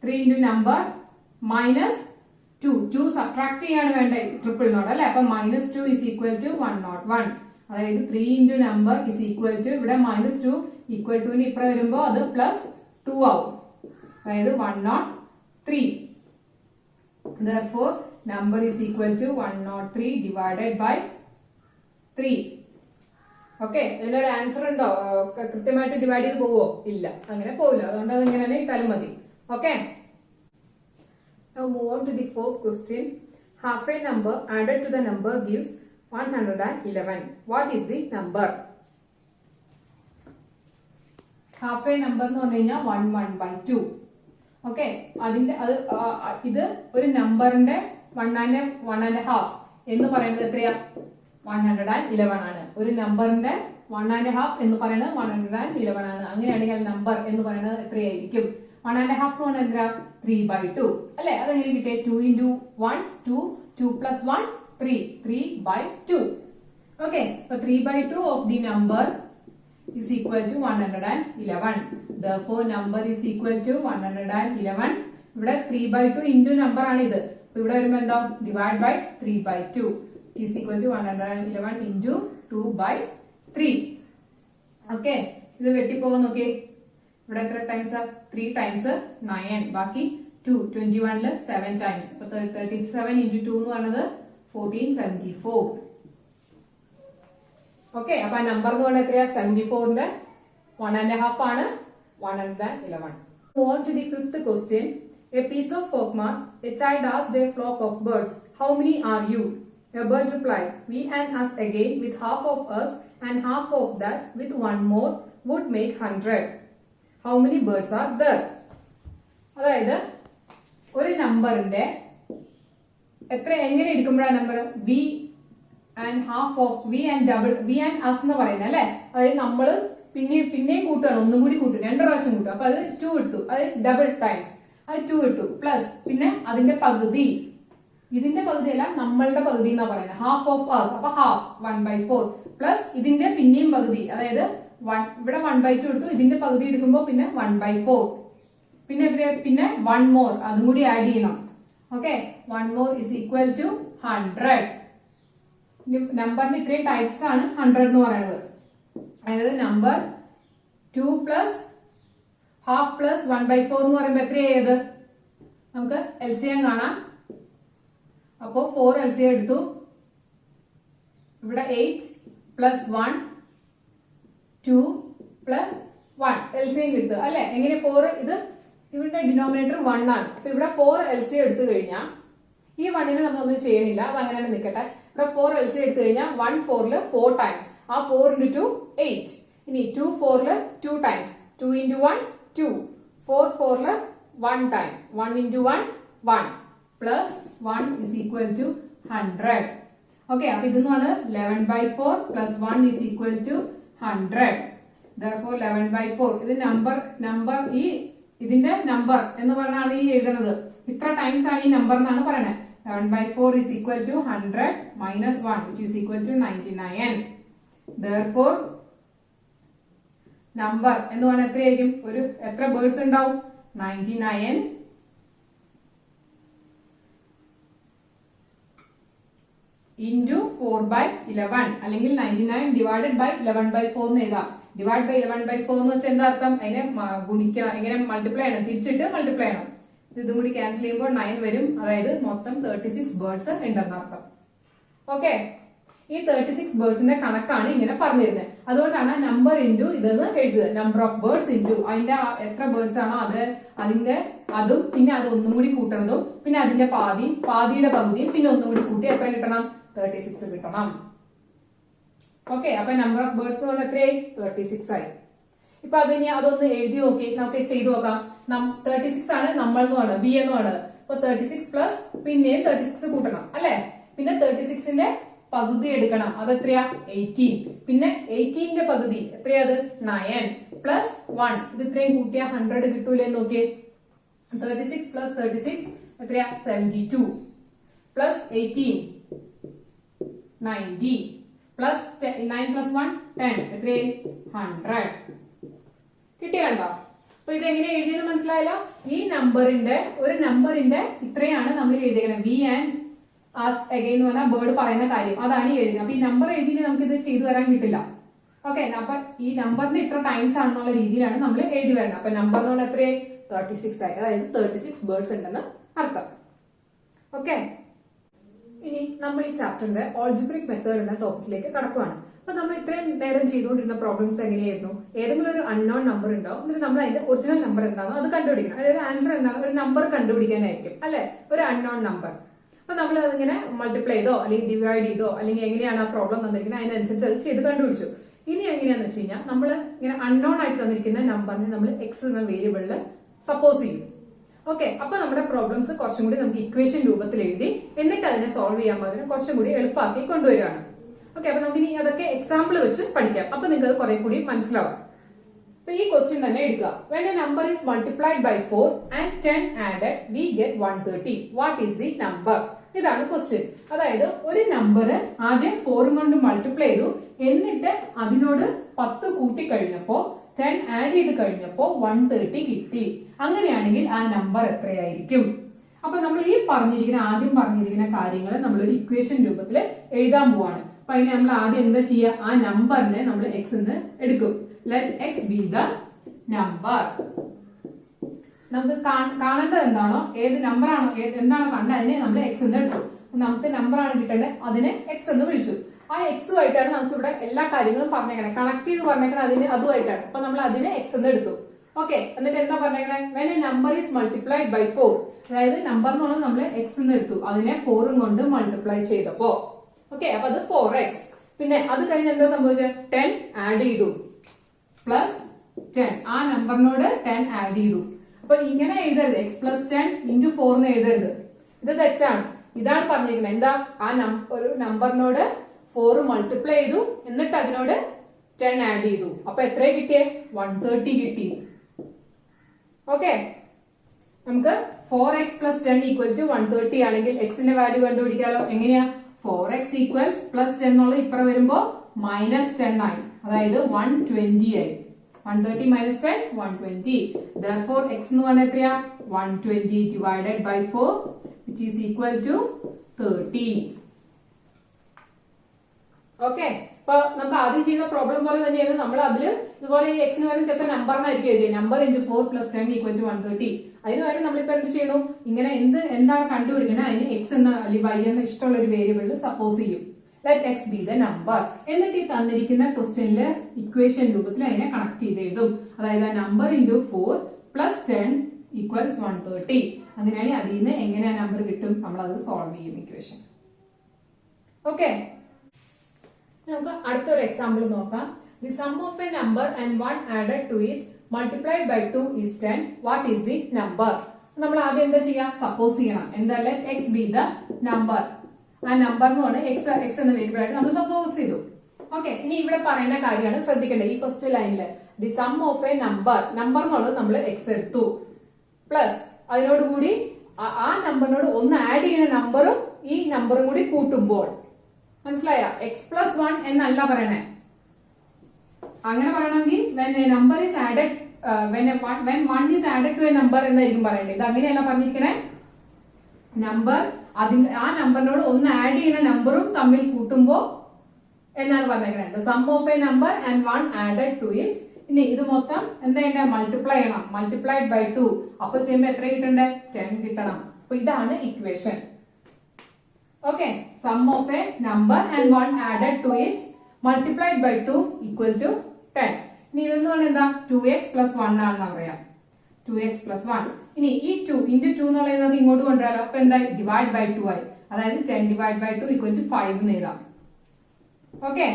3 into നമ്പർ -2 സബ്ട്രാക്ട് ചെയ്യാണ് വേണ്ട ട്രിപ്പിളിനോട് അല്ലെ. അപ്പൊ -2 is equal to 101. അതായത് 3 into number is equal to ഇവിടെ -2 equal to ഇപ്പുറം വരുമ്പോ അത് +2 ആവും. അതായത് 103. therefore number is equal to 103 divided by 3. Okay, ഇതിനൊരു ആൻസർ ഉണ്ടോ? കൃത്യമായിട്ട് ഡിവൈഡ് ചെയ്ത് പോവോ? ഇല്ല, അങ്ങനെ പോവില്ല. അതുകൊണ്ട് അത് ഇങ്ങനെ ഇട്ടാലും മതി. Okay, now move on to the fourth question. Half a number added to the number gives 111. What is the number? half a number എന്ന് പറഞ്ഞു കഴിഞ്ഞാൽ 1/2. ഓക്കെ, അതിന്റെ ഇത് ഒരു നമ്പറിന്റെ 1.5 എന്ന് പറയുന്നത് എത്രയാ? 111 ആണ്. ഒരു നമ്പറിന്റെ 1.5 എന്ന് പറയുന്നത് 111 ആണ്. അങ്ങനെയാണെങ്കിൽ നമ്പർ എന്ന് പറയുന്നത് എത്രയായിരിക്കും? 1.5 എന്ന് പറഞ്ഞാൽ എന്താ? 3/2 അല്ലെ. അതെങ്ങനെ കിട്ടിയ? 2 into 1 2 plus 1 3/2. ഓക്കെ, അപ്പൊ 3/2 of the number is equal to 111. therefore number is equal to 111. ഇവിടെ 3/2 into നമ്പർ ആണ് ഇത്. ഇവിടെ വരുമ്പോ എന്താ divide by 3/2 is equal to 111 into 2/3. Okay, ഇത് വെട്ടിപ്പോകാൻ നോക്കിയേ. ഇവിടെ എത്ര ടൈംസ്? 3 ടൈംസ് 9, ബാക്കി 2. 21 7 ടൈംസ്. അപ്പൊ 37 into 2 എന്ന് പറയുന്നത് 1474. ഓക്കെ, അപ്പൊ ആ നമ്പർ എന്ന് പറയുന്നത് എത്രയാ? 74ന്റെ 1.5 ആണ് 111. Move on to the fifth question. A piece of folkmark. A child asked a flock of birds, "How many are you?" A bird replied, "We and us again with half of us and half of that with one more would make 100. How many birds are there?" അതായത് ഒരു നമ്പറിന്റെ എത്ര എങ്ങനെ എടുക്കുമ്പോഴാണ് number v and half of v and double v and as എന്ന് പറയുന്നത് അല്ലെ. അതായത് നമ്മള് പിന്നെയും കൂട്ടുകയാണ്, ഒന്നും കൂടി കൂട്ടും, 2 പ്രാവശ്യം കൂട്ടും. അപ്പൊ അത് 2 ഇട്ടു, അത് ഡബിൾ ടൈംസ്, അത് 2 ഇട്ടു പ്ലസ് പിന്നെ അതിന്റെ പകുതി, ഇതിന്റെ പകുതിയല്ല നമ്മളുടെ പകുതി എന്നാ പറയുന്നത്, ഹാഫ് ഓഫ് അസ്. അപ്പൊ ഹാഫ് 1/4 പ്ലസ് ഇതിന്റെ പിന്നെയും പകുതി, അതായത് ഇവിടെ 1/2 എടുത്തു, ഇതിന്റെ പകുതി എടുക്കുമ്പോ പിന്നെ 1/4 പിന്നെ 1 മോർ അതും കൂടി ആഡ് ചെയ്യണം. Okay, 1 more is equal to 100. നമ്പറിന് ഇത്രയും ടൈപ്സ് ആണ് 100 എന്ന് പറയുന്നത്. അതായത് നമ്പർ 2 പ്ലസ് ഹാഫ് പ്ലസ് 1/4 എന്ന് പറയുമ്പോ എത്രയായത്? നമുക്ക് LCM കാണാം. അപ്പോ 4 LCM എടുത്തു. ഇവിടെ 8 പ്ലസ് 1 2 പ്ലസ് 1 LCM എടുത്തു അല്ലെ. എങ്ങനെ 4? ഇത് ഇവിടെ ഡിനോമിനേറ്റർ 1 ആണ്. അപ്പൊ ഇവിടെ 4 LCM എടുത്തു കഴിഞ്ഞാൽ ഈ 1ന് നമ്മളൊന്നും ചെയ്യണില്ല, അത് അങ്ങനെ തന്നെ നിൽക്കട്ടെ. ഇവിടെ 4 LCM എടുത്തു കഴിഞ്ഞാൽ 1 4 4 ടൈംസ്, ആ 4 into 2 8. ഇനി 2 4 2 times, 2 into 1 2, 4 4 1 time, 1 into 1 1 plus 1 is equal to 100. Okay, അപ്പൊ ഇതെന്നാണ് 11/4 plus 1 is equal to 100. Therefore 11/4 ഇത് നമ്പർ ഈ ഇതിന്റെ നമ്പർ എന്ന് പറഞ്ഞാണ് ഈ എഴുതുന്നത്. ഇത്ര ടൈംസ് ആണ് ഈ നമ്പർ എന്നാണ് പറയുന്നത്. 11/4 is equal to 100 minus 1 which is equal to 99. Therefore number എന്ന് പറഞ്ഞാൽ എത്രയായിരിക്കും? ഒരു എത്ര ബേർഡ്സ് ഉണ്ടാവും? 99 into 4/11 അല്ലെങ്കിൽ 99 divided by 11/4 എന്ന് എഴുതാം. ഡിവൈഡ് ബൈ 11/4 എന്ന് വെച്ചാൽ എന്താ അർത്ഥം? അതിനെ ഗുണിക്കണം, എങ്ങനെ മൾട്ടിപ്ലൈ ചെയ്യണം, തിരിച്ചിട്ട് മൾട്ടിപ്ലൈ ചെയ്യണം. ഇതും കൂടി ക്യാൻസൽ ചെയ്യുമ്പോൾ 9 വരും. അതായത് മൊത്തം 36 ബേർഡ്സ് ഉണ്ടെന്ന് അർത്ഥം. ഓക്കെ, ഈ 36 ബേർഡ്സിന്റെ കണക്കാണ് ഇങ്ങനെ പറഞ്ഞിരുന്നത്. അതുകൊണ്ടാണ് നമ്പർ ഇൻറ്റു ഇതെന്ന് എഴുതുക. നമ്പർ ഓഫ് ബേർഡ്സ് ഇൻറ്റു അതിന്റെ എത്ര ബേർഡ്സ് ആണോ അതിന്റെ അതും പിന്നെ അത് ഒന്നും കൂടി കൂട്ടണതും പിന്നെ അതിന്റെ പാതിയുടെ പകുതിയും പിന്നെ ഒന്നും കൂടി കൂട്ടി എത്ര കിട്ടണം? 36 കിട്ടണം. ഓക്കെ, അപ്പൊ നമ്പർ ഓഫ് ബേർഡ്സ് എത്രയായി? 36 ആയി. ഇപ്പൊ അതൊന്ന് എഴുതി നോക്കി, നമുക്ക് ചെയ്തു നോക്കാം. 36 ആണ് നമ്മൾ എന്ന് പറയുന്നത്, ബി എന്ന് പറയുന്നത്. അപ്പൊ 36 പ്ലസ് പിന്നെയും 36 കൂട്ടണം അല്ലെ. പിന്നെ 36ന്റെ പകുതി എടുക്കണം, അത് എത്രയാ? 18. പിന്നെ 18ന്റെ പകുതി എത്രയാ? അത് 9 പ്ലസ് 1. ഇത് ഇത്രയും കൂട്ടിയാ 100 കിട്ടൂലേ നോക്കിയേ. 36 പ്ലസ് 36 എത്രയാ? 72 പ്ലസ് 18 90 പ്ലസ് 9 പ്ലസ് 1 10 എത്രയായി? 100. കിട്ടിയണ്ടോ? അപ്പൊ ഇത് എങ്ങനെ എഴുതിയെന്ന് മനസ്സിലായല്ലോ. ഈ ഒരു നമ്പറിന്റെ ഇത്രയാണ് നമ്മൾ എഴുതിയത്. വി ആൻഡ് ആസ് അഗൈൻ എന്ന് പറഞ്ഞാൽ ബേർഡ് പറയുന്ന കാര്യം അതാണ് ഈ എഴുതുന്നത്. അപ്പൊ ഈ നമ്പർ എഴുതിയിൽ നമുക്ക് ഇത് ചെയ്തു തരാൻ കിട്ടില്ല. ഓക്കെ, അപ്പൊ ഈ നമ്പറിന്റെ ഇത്ര ടൈംസ് ആണെന്നുള്ള രീതിയിലാണ് നമ്മൾ എഴുതി വരുന്നത്. അപ്പൊ നമ്പർ എന്നുള്ള എത്രയായി? 36 ആയി. അതായത് 36 ബേർഡ്സ് ഉണ്ടെന്ന് അർത്ഥം. ഓക്കെ, ഇനി നമ്മൾ ഈ ചാപ്റ്ററിന്റെ ഓൾജിബ്രിക് മെത്തേഡ് എന്ന ടോപ്പിക്കിലേക്ക് കടക്കുവാണ്. അപ്പൊ നമ്മൾ ഇത്രയും നേരം ചെയ്തുകൊണ്ടിരുന്ന പ്രോബ്ലംസ് എങ്ങനെയായിരുന്നു? ഏതെങ്കിലും ഒരു അൺനോൺ നമ്പർ ഉണ്ടാവും, എന്നിട്ട് നമ്മൾ അതിന്റെ ഒറിജിനൽ നമ്പർ എന്താണോ അത് കണ്ടുപിടിക്കണം. അതായത് ആൻസർ എന്താണ്? ഒരു നമ്പർ കണ്ടുപിടിക്കാനായിരിക്കും അല്ലെ, ഒരു അൺനോൺ നമ്പർ. അപ്പൊ നമ്മൾ അതിങ്ങനെ മൾട്ടിപ്ലൈ ചെയ്തോ അല്ലെങ്കിൽ ഡിവൈഡ് ചെയ്തോ അല്ലെങ്കിൽ എങ്ങനെയാണ് ആ പ്രോബ്ലം തന്നിരിക്കുന്നത് അതിനനുസരിച്ച് അത് ചെയ്ത് കണ്ടുപിടിച്ചു. ഇനി എങ്ങനെയാന്ന് വെച്ച് കഴിഞ്ഞാൽ നമ്മൾ ഇങ്ങനെ അൺനോൺ ആയിട്ട് തന്നിരിക്കുന്ന നമ്പറിനെ നമ്മൾ എക്സ് എന്ന വേരിയബിളിൽ സപ്പോസ് ചെയ്യും. ഓക്കെ, അപ്പൊ നമ്മുടെ പ്രോബ്ലംസ് കുറച്ചും കൂടി നമുക്ക് ഇക്വേഷൻ രൂപത്തിൽ എഴുതി എന്നിട്ട് അതിനെ സോൾവ് ചെയ്യാൻ പാകത്തിന് കുറച്ചും കൂടി എളുപ്പമാക്കി കൊണ്ടുവരികയാണ്. ഓക്കെ, അപ്പൊ നമുക്ക് ഇനി അതൊക്കെ എക്സാമ്പിൾ വെച്ച് പഠിക്കാം. അപ്പൊ നിങ്ങൾക്ക് കുറെ കൂടി മനസ്സിലാവും. അപ്പൊ ഈ ക്വസ്റ്റ്യൻ തന്നെ എടുക്കുക. When a number is multiplied by 4 and 10 added, we get 130. What is the number? ഇതാണ് ക്വസ്റ്റ്യൻ. അതായത് ഒരു നമ്പർ ആദ്യം 4 കൊണ്ട് മൾട്ടിപ്ലൈ ചെയ്തു, എന്നിട്ട് അതിനോട് 10 കൂട്ടി കഴിഞ്ഞപ്പോ 10 ആഡ് ചെയ്ത് കഴിഞ്ഞപ്പോ 130 കിട്ടി. അങ്ങനെയാണെങ്കിൽ ആ നമ്പർ എത്രയായിരിക്കും? അപ്പൊ നമ്മൾ ഈ ആദ്യം പറഞ്ഞിരിക്കുന്ന കാര്യങ്ങൾ നമ്മൾ ഒരു ഇക്വേഷൻ രൂപത്തിൽ എഴുതാൻ പോവാണ്. അപ്പൊ അതിന് നമ്മൾ ആദ്യം എന്താ ചെയ്യുക, ആ നമ്പറിനെ നമ്മൾ എക്സ് എന്ന് എടുക്കും. Let x be the number. നമുക്ക് കാണേണ്ടത് എന്താണോ, ഏത് നമ്പർ ആണോ, എന്താണോ കണ്ടത് അതിനെ നമ്മൾ എക്സ് എന്ന് എടുത്തു. നമുക്ക് നമ്പർ ആണ് കിട്ടേണ്ടത്, അതിനെ എക്സ് എന്ന് വിളിച്ചു. ആ എക്സുമായിട്ടാണ് നമുക്ക് ഇവിടെ എല്ലാ കാര്യങ്ങളും പറഞ്ഞേക്കണേ, കണക്ട് ചെയ്ത് പറഞ്ഞേക്കണേ അതുമായിട്ടാണ്. അപ്പൊ നമ്മൾ അതിനെ എക്സ് എന്ന് എടുത്തു. ഓക്കെ, എന്നിട്ട് എന്താ പറഞ്ഞേക്കണേ, when a number is multiplied by 4, അതായത് നമ്പർ എന്ന് പറഞ്ഞാൽ നമ്മൾ എക്സ് എന്ന് എടുത്തു, അതിനെ 4 കൊണ്ട് മൾട്ടിപ്ലൈ ചെയ്തപ്പോ ഓക്കെ, അപ്പൊ അത് 4x. പിന്നെ അത് കഴിഞ്ഞ് എന്താ സംഭവിച്ചത്, 10 ആഡ് ചെയ്തു പ്ലസ് 10, ആ നമ്പറിനോട് 10 ആഡ് ചെയ്തു. അപ്പൊ ഇങ്ങനെ എഴുതരുത്, x പ്ലസ് 10 ഇൻറ്റു 4 എന്ന് എഴുതരുത്, ഇത് തെറ്റാണ്. ഇതാണ് പറഞ്ഞിരിക്കുന്നത്, എന്താ, ആ ഒരു നമ്പറിനോട് 4 മൾട്ടിപ്ലൈ ചെയ്തു, എന്നിട്ട് അതിനോട് 10 ആഡ് ചെയ്തു. അപ്പൊ എത്ര കിട്ടിയേ, 130 കിട്ടി. ഓക്കെ, നമുക്ക് 4x പ്ലസ് 10 ഈക്വൽ ടു 130 ആണെങ്കിൽ എക്സിന്റെ വാല്യൂ കണ്ടുപിടിക്കാലോ. എങ്ങനെയാ, 4x ഈക്വൽസ് പ്ലസ് 10 എന്നുള്ളത് ഇപ്പുറം വരുമ്പോ മൈനസ് 10 ആയി, അതായത് 120 ആയി. 130 minus 10, 120. Therefore, x എന്ന് പറഞ്ഞാൽ എത്രയാ, 120 divided by 4, which is equal to 30. Okay, അപ്പൊ നമുക്ക് ആദ്യം ചെയ്ത പ്രോബ്ലം പോലെ തന്നെയാണ് നമ്മൾ അതിൽ ഇതുപോലെ ഈ എക്സിന് പകരം ചിലപ്പോൾ നമ്പർ എന്നായിരിക്കും എഴുതിയത്, number into 4 plus 10 equal to 130. അതിന് പകരം നമ്മളിപ്പോ എന്ത് ചെയ്യണു, ഇങ്ങനെ എന്താണ് കണ്ടുപിടിക്കുന്നത് അതിന് എക്സ് എന്ന അല്ലെങ്കിൽ വൈ എന്ന ഇഷ്ടമുള്ള ഒരു വേരിയബിളിൽ സപ്പോസ് ചെയ്യും. Let x be the number. എന്നിട്ട് ഈ തന്നിരിക്കുന്ന ക്വസ്റ്റ്യനില് ഇക്വേഷൻ രൂപത്തിൽ അതിനെ കണക്ട് ചെയ്ത് എഴുതും. അതായത് നമ്പർ ഇൻറ്റു 4 പ്ലസ് 10 ഈക്വൽസ് 130. അങ്ങനെയാണെങ്കിൽ അതിൽ നിന്ന് എങ്ങനെ ആ നമ്പർ കിട്ടും, നമ്മൾ അത് സോൾവ് ചെയ്യും ഇക്വേഷൻ. ഓക്കെ, നമുക്ക് അടുത്തൊരു എക്സാമ്പിൾ നോക്കാം. The sum of a number and 1 added to it multiplied by 2 is 10. What is the number? നമ്മൾ ആദ്യം എന്താ ചെയ്യാം, സപ്പോസ് ചെയ്യണം. എന്താ, let x be the number. ആ നമ്പർ എന്ന് പറഞ്ഞാൽ എക്സ് എന്ന വേരിയബിൾ ആയിട്ട് നമ്മൾ സപ്പോസ് ചെയ്തു. ഓക്കെ, ഇനി ഇവിടെ പറയുന്ന കാര്യമാണ് ശ്രദ്ധിക്കേണ്ടത്. ഈ ഫസ്റ്റ് ലൈനില് the sum of a number എന്നുള്ളത് നമ്മൾ എക്സ് എടുത്തു, പ്ലസ് അതിനോടുകൂടി ആ നമ്പറിനോട് ഒന്ന് ആഡ് ചെയ്യുന്ന നമ്പറും ഈ നമ്പറും കൂടി കൂട്ടുമ്പോൾ, മനസ്സിലായ, എക്സ് പ്ലസ് 1 എന്നല്ല പറയണേ. അങ്ങനെ പറയണമെങ്കിൽ when a number is added when 1 is added to a number എന്നായിരിക്കും പറയേണ്ടത്. ഇത് അങ്ങനെയല്ല പറഞ്ഞിരിക്കണേ. നമ്പർ ആ നമ്പറിനോട് ഒന്ന് ആഡ് ചെയ്യുന്ന നമ്പറും തമ്മിൽ കൂട്ടുമ്പോ എന്നാണ് പറഞ്ഞേക്കണേ. the sum of a number and 1 added to it. ഇനി ഇത് മൊത്തം എന്താ ചെയ്യണ്ടേ, മൾട്ടിപ്ലൈ ചെയ്യണം. Multiplied by 2. അപ്പൊ ചെയ്യുമ്പോ എത്ര കിട്ടണ്ടേ, 10 കിട്ടണം. അപ്പൊ ഇതാണ് equation. Okay, sum of a number and 1 added to it multiplied by 2 equal to 10. ഇനി ഇതെന്ന് പറഞ്ഞാൽ എന്താ, 2x പ്ലസ് 1 ആണെന്ന് പറയാം. 2x plus 1. ഇനി ഈ 2 ഇൻറ്റു 2 എന്നുള്ളത് നമുക്ക് ഇങ്ങോട്ട് കൊണ്ടുവരാലോ. അപ്പൊ എന്താ, ഡിവൈഡ് ബൈ 2 ആയി. അതായത് 10 ഡിവൈഡ് ബൈ 2 ഈക്വൽ ടു 5 എന്ന് എഴുതാം. ഓക്കെ,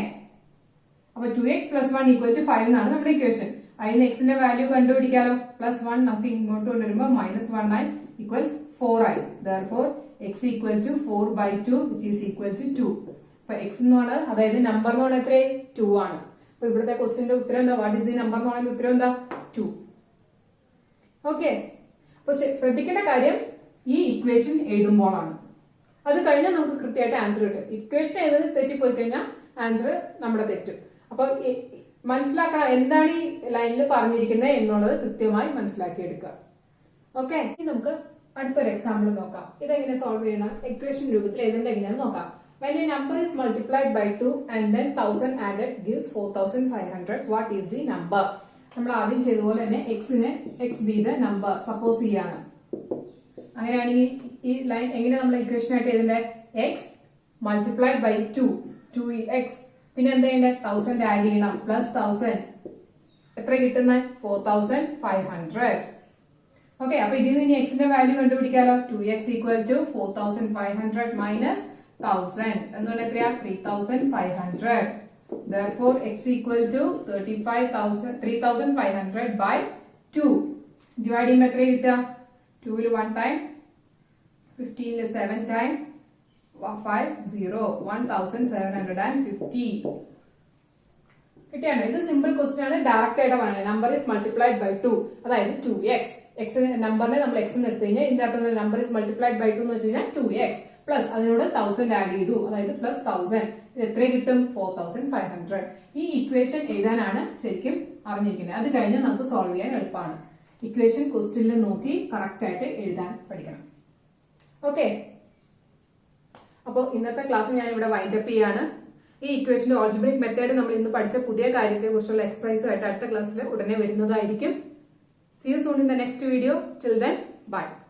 അപ്പൊ 2x പ്ലസ് 1 ഈക്വൽ ടു 5 എന്നാണ് നമ്മുടെ ഇക്വേഷൻ. അതിന് എക്സിന്റെ വാല്യൂ കണ്ടുപിടിക്കാലോ. പ്ലസ് 1 നമുക്ക് ഇങ്ങോട്ട് കൊണ്ടുവരുമ്പോൾ മൈനസ് 1 ആയി, ഈക്വൽസ് 4 ആയി. Therefore, x equal to 4 by 2 which is equal to 2. അപ്പൊ x എന്ന് പറഞ്ഞാൽ അതായത് നമ്പർ എന്ന് പറഞ്ഞാൽ എത്രയായി, 2 ആണ്. അപ്പൊ ഇവിടുത്തെ ക്വസ്റ്റ്യന്റെ ഉത്തരം എന്താ, വാട്ട് ഇസ് ദി നമ്പർ എന്ന് പറഞ്ഞാൽ ഉത്തരം എന്താ, 2. ഓക്കെ, അപ്പൊ ശ്രദ്ധിക്കേണ്ട കാര്യം ഈ ഇക്വേഷൻ എഴുതുമ്പോഴാണ്. അത് കഴിഞ്ഞാൽ നമുക്ക് കൃത്യമായിട്ട് ആൻസർ കിട്ടും. ഇക്വേഷൻ എഴുതുന്നത് തെറ്റിപ്പോയി കഴിഞ്ഞാൽ ആൻസർ നമ്മുടെ തെറ്റും. അപ്പൊ മനസ്സിലാക്കണം എന്താണ് ഈ ലൈനിൽ പറഞ്ഞിരിക്കുന്നത് എന്നുള്ളത് കൃത്യമായി മനസ്സിലാക്കി എടുക്കുക. ഓക്കെ, ഇനി നമുക്ക് അടുത്തൊരു എക്സാമ്പിൾ നോക്കാം. ഇതെങ്ങനെ സോൾവ് ചെയ്യണം, ഇക്വേഷൻ രൂപത്തിൽ എഴുതേണ്ട എങ്ങനെയാണെന്ന് നോക്കാം. When a number is multiplied by 2 and then 1000 added gives 4500, what is the number? നമ്മൾ ആദ്യം ചെയ്തതുപോലെ തന്നെ എക്സിനെ X be the number suppose ചെയ്യാണ്. അങ്ങനെയാണെങ്കിൽ ഈ ലൈൻ എങ്ങനെ നമ്മൾ ഇക്വേഷൻ ആയിട്ട് എഴുതേണ്ടത്, എക്സ് മൾട്ടിപ്ലൈഡ് ബൈ 2x, പിന്നെ എന്താ ചെയ്യേണ്ടത്, 1000 ആഡ് ചെയ്യണം, പ്ലസ് 1000 എത്ര കിട്ടുന്നത്, 4500. ഓക്കെ, അപ്പൊ ഇതിൽ നിന്ന് എക്സിന്റെ വാല്യൂ കണ്ടുപിടിക്കാലോ. 2x ഈക്വൽ ടു 4500 മൈനസ് 1000 എന്ന് പറഞ്ഞാൽ എത്രയാ, 3500. Therefore, x equal to 3500 by 2. Divide ചെയ്യുമ്പോൾ എത്ര കിട്ടുക, 2 ൽ 1 ടൈം, 15 ൽ 7 ടൈം, 1750 കിട്ടിയാണ്. ഇത് സിമ്പിൾ ക്വസ്റ്റ്യൻ ആണ്, ഡയറക്റ്റ് ആയിട്ട് പറയുന്നത്. നമ്പർ ഇസ് മൾട്ടിപ്ലൈഡ് ബൈ 2, അതായത് 2x. എക്സ് നമ്പറിനെ നമ്മൾ എക്സ് എടുത്തു കഴിഞ്ഞാൽ ഇതിന്റെ അകത്ത് നമ്പർ ഇസ് മൾട്ടിപ്ലൈഡ് ബൈ 2 എന്ന് വെച്ച് കഴിഞ്ഞാൽ 2x പ്ലസ് അതിനോട് 1000 ആഡ് ചെയ്തു, അതായത് പ്ലസ് 1000. ഇത് എത്ര കിട്ടും, 4500. ഈ ഇക്വേഷൻ എഴുതാനാണ് ശരിക്കും അറിഞ്ഞിരിക്കുന്നത്. അത് കഴിഞ്ഞാൽ നമുക്ക് സോൾവ് ചെയ്യാൻ എളുപ്പമാണ്. ഇക്വേഷൻ ക്വസ്റ്റ്യനിൽ നോക്കി കറക്റ്റ് ആയിട്ട് എഴുതാൻ പഠിക്കണം. ഓക്കെ, അപ്പോൾ ഇന്നത്തെ ക്ലാസ് ഞാൻ ഇവിടെ വൈൻഡപ്പ് ചെയ്യാണ്. ഈ ഇക്വേഷന്റെ ഓൾജിബ്രിക് മെത്തേഡ് നമ്മൾ ഇന്ന് പഠിച്ച പുതിയ കാര്യത്തെ കുറിച്ചുള്ള എക്സസൈസുമായിട്ട് അടുത്ത ക്ലാസ്സിൽ ഉടനെ വരുന്നതായിരിക്കും. See you soon in the next video. Till then, bye.